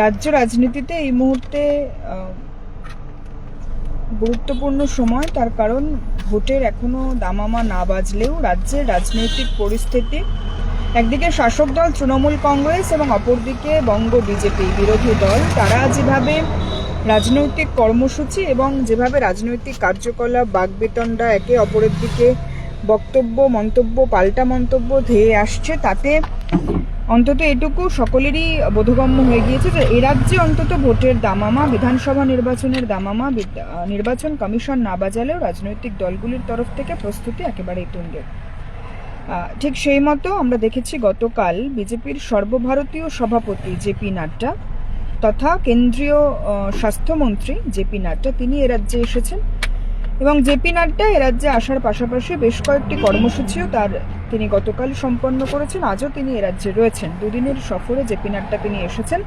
রাজ্য রাজনীতিতে এই মুহূর্তে গুরুত্বপূর্ণ সময়, তার কারণ ভোটের এখনো দামামা না বাজলেও রাজ্যের রাজনৈতিক পরিস্থিতি, একদিকে শাসক দল তৃণমূল কংগ্রেস এবং অপরদিকে বঙ্গ বিজেপি বিরোধী দল, তারা যেভাবে রাজনৈতিক কর্মসূচি এবং যেভাবে রাজনৈতিক কার্যকলাপ বাগবিতণ্ডা একে অপরের দিকে বক্তব্য মন্তব্য পাল্টা মন্তব্য ধেয়ে আসছে, তাতে অন্তত এটুকু সকলেরই বোধগম্য হয়ে গিয়েছে যে এ রাজ্যে অন্তত ভোটের দামামা, বিধানসভা নির্বাচনের দামামা নির্বাচন কমিশন না বাজালেও রাজনৈতিক দলগুলির তরফ থেকে প্রস্তুতি একেবারেই তুঙ্গে। ঠিক সেই মতো আমরা দেখেছি গতকাল বিজেপির সর্বভারতীয় সভাপতি জেপি নাড্ডা তথা কেন্দ্রীয় স্বাস্থ্যমন্ত্রী জেপি নাড্ডা তিনি এ রাজ্যে এসেছেন এবং জেপি নাড্ডা এ রাজ্যে আসার পাশাপাশি বেশ কয়েকটি কর্মসূচিও তিনি গতকাল সম্পন্ন করেছেন। আজও তিনি এ রাজ্যে রয়েছেন। দুদিনের সফরে জেপি নাড্ডা তিনি এসেছেন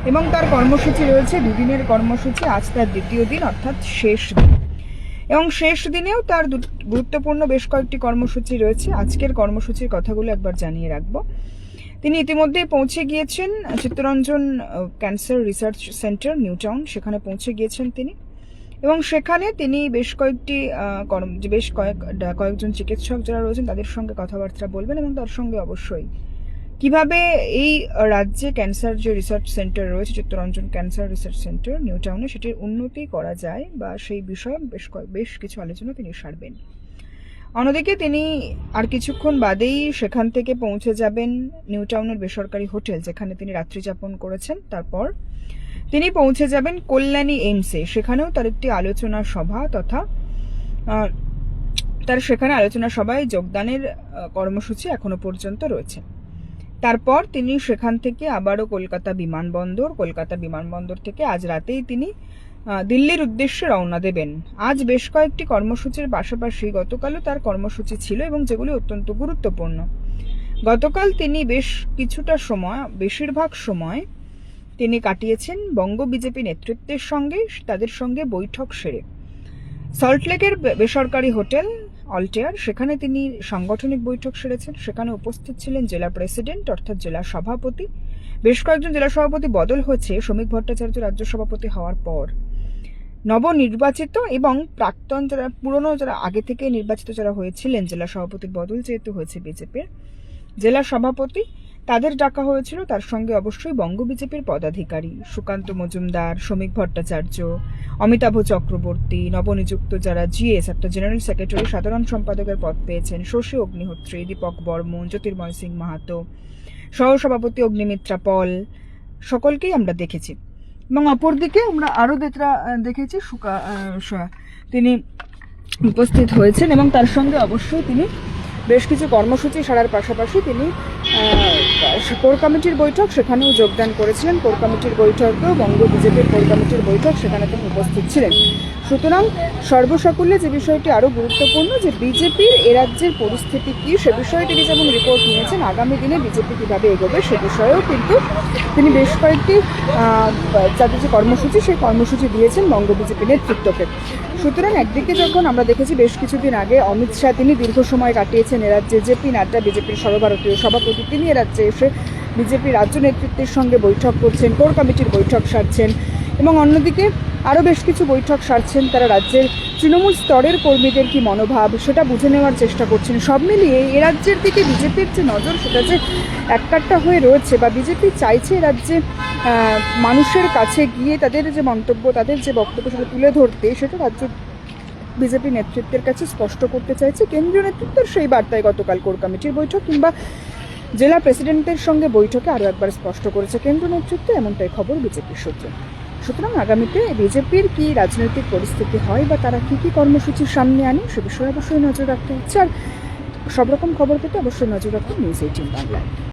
এবং তার কর্মসূচি রয়েছে দুদিনের কর্মসূচি। আজ তার দ্বিতীয় দিন, অর্থাৎ শেষ দিন, এবং শেষ দিনেও তার গুরুত্বপূর্ণ বেশ কয়েকটি কর্মসূচি রয়েছে। আজকের কর্মসূচির কথাগুলো একবার জানিয়ে রাখবো। তিনি ইতিমধ্যেই পৌঁছে গিয়েছেন Chittaranjan cancer research centre new town, সেখানে পৌঁছে গিয়েছেন তিনি এবং সেখানে তিনি বেশ কয়েকজন চিকিৎসক যারা রয়েছেন তাদের সঙ্গে কথাবার্তা বলবেন এবং তার সঙ্গে অবশ্যই কিভাবে এই রাজ্যে ক্যান্সার যে রিসার্চ সেন্টার রয়েছে Chittaranjan cancer research centre new টাউনে, সেটির উন্নতি করা যায় বা সেই বিষয়ে বেশ কিছু আলোচনা তিনি সারবেন। অন্যদিকে তিনি আর কিছুক্ষণ বাদেই সেখান থেকে পৌঁছে যাবেন নিউ টাউনের বেসরকারি হোটেল যেখানে তিনি রাত্রি যাপন করেছেন। তারপর তিনি পৌঁছে যাবেন কল্যাণী এইমসে, সেখানেও তার একটি আলোচনা সভা তথা তার সেখানে আলোচনা সভায় যোগদানের কর্মসূচি এখনো পর্যন্ত রয়েছে। তারপর তিনি সেখান থেকে আবারও কলকাতা বিমানবন্দর থেকে আজ রাতেই তিনি দিল্লির উদ্দেশ্যে রওনা দেবেন। আজ বেশ কয়েকটি কর্মসূচির পাশাপাশি গতকালও তার কর্মসূচি ছিল এবং যেগুলি অত্যন্ত গুরুত্বপূর্ণ। গতকাল তিনি বেশিরভাগ সময় তিনি কাটিয়েছেন বঙ্গ বিজেপি নেতৃত্বের সঙ্গে, তাদের সঙ্গে বৈঠক সেরে সল্টলেকের বেসরকারি হোটেল অল্টেয়ার, সেখানে তিনি সাংগঠনিক বৈঠক সেরেছেন। সেখানে উপস্থিত ছিলেন জেলা প্রেসিডেন্ট অর্থাৎ জেলা সভাপতি। বেশ কয়েকজন জেলা সভাপতি বদল হয়েছে শ্রমিক ভট্টাচার্য রাজ্য সভাপতি হওয়ার পর। নবনির্বাচিত এবং প্রাক্তন যারা আগে থেকে নির্বাচিত যারা হয়েছিলেন, জেলা সভাপতির বদল যেহেতু হয়েছে বিজেপির জেলা সভাপতি, তাদের ডাকা হয়েছিল। তার সঙ্গে অবশ্যই বঙ্গ বিজেপির পদাধিকারী সুকান্ত মজুমদার, শ্রমিক ভট্টাচার্য, অমিতাভ চক্রবর্তী, নবনিযুক্ত যারা জিএস অর্থাৎ জেনারেল সেক্রেটারি সাধারণ সম্পাদকের পদ পেয়েছেন, শশী অগ্নিহোত্রী, দীপক বর্মন, জ্যোতির্ময় সিং মাহাতো, সহসভাপতি অগ্নিমিত্রা পল, সকলকেই আমরা দেখেছি। এবং অপরদিকে আমরা আরও দেখেছি তিনি উপস্থিত হয়েছেন এবং তার সঙ্গে অবশ্যই তিনি বেশ কিছু কর্মসূচি সারার পাশাপাশি তিনি কোর কমিটির বৈঠক সেখানেও যোগদান করেছিলেন। কোর কমিটির বৈঠকেও বঙ্গ বিজেপির কোর কমিটির বৈঠক সেখানে তিনি উপস্থিত ছিলেন। সুতরাং সর্বসকলে যে বিষয়টি আরও গুরুত্বপূর্ণ যে বিজেপির এ রাজ্যের পরিস্থিতি কী, সে বিষয়ে তিনি যেমন রিপোর্ট নিয়েছেন, আগামী দিনে বিজেপি কীভাবে এগোবে সে বিষয়েও কিন্তু তিনি বেশ কয়েকটি যাদের যে কর্মসূচি সেই কর্মসূচি দিয়েছেন বঙ্গ বিজেপি নেতৃত্বকে। সুতরাং একদিকে যখন আমরা দেখেছি বেশ কিছুদিন আগে অমিত শাহ তিনি দীর্ঘ সময় কাটিয়েছেন এ রাজ্যে, জেপি নাড্ডা বিজেপির সর্বভারতীয় সভাপতি তিনি এ রাজ্যে এসে বিজেপি রাজ্য নেতৃত্বের সঙ্গে বৈঠক করছেন, কোর কমিটির বৈঠক সারছেন এবং অন্যদিকে আরও বেশ কিছু বৈঠক সারছেন। তারা রাজ্যের তৃণমূল স্তরের কর্মীদের কি মনোভাব সেটা বুঝে নেওয়ার চেষ্টা করছেন। সব মিলিয়ে এ রাজ্যের দিকে বিজেপির যে নজর সেটা যে এককাট্টা হয়ে রয়েছে বা বিজেপি চাইছে রাজ্যে মানুষের কাছে গিয়ে তাদের যে মন্তব্য, তাদের যে বক্তব্য সেটা তুলে ধরতে, সেটা রাজ্য বিজেপি নেতৃত্বের কাছে স্পষ্ট করতে চাইছে কেন্দ্রীয় নেতৃত্বের। সেই বার্তায় গতকাল কোর কমিটির বৈঠক কিংবা জেলা প্রেসিডেন্টের সঙ্গে বৈঠকে আরও একবার স্পষ্ট করেছে কেন্দ্র নেতৃত্ব, এমনটাই খবর বিজেপির সূত্রে। সুতরাং আগামীতে বিজেপির কি রাজনৈতিক পরিস্থিতি হয় বা তারা কি কর্মসূচি সামনে আনে সে বিষয়ে অবশ্যই নজর রাখতে হচ্ছে। আর সব রকম খবর পেতে অবশ্যই নজর রাখুন নিউজ 18 বাংলায়।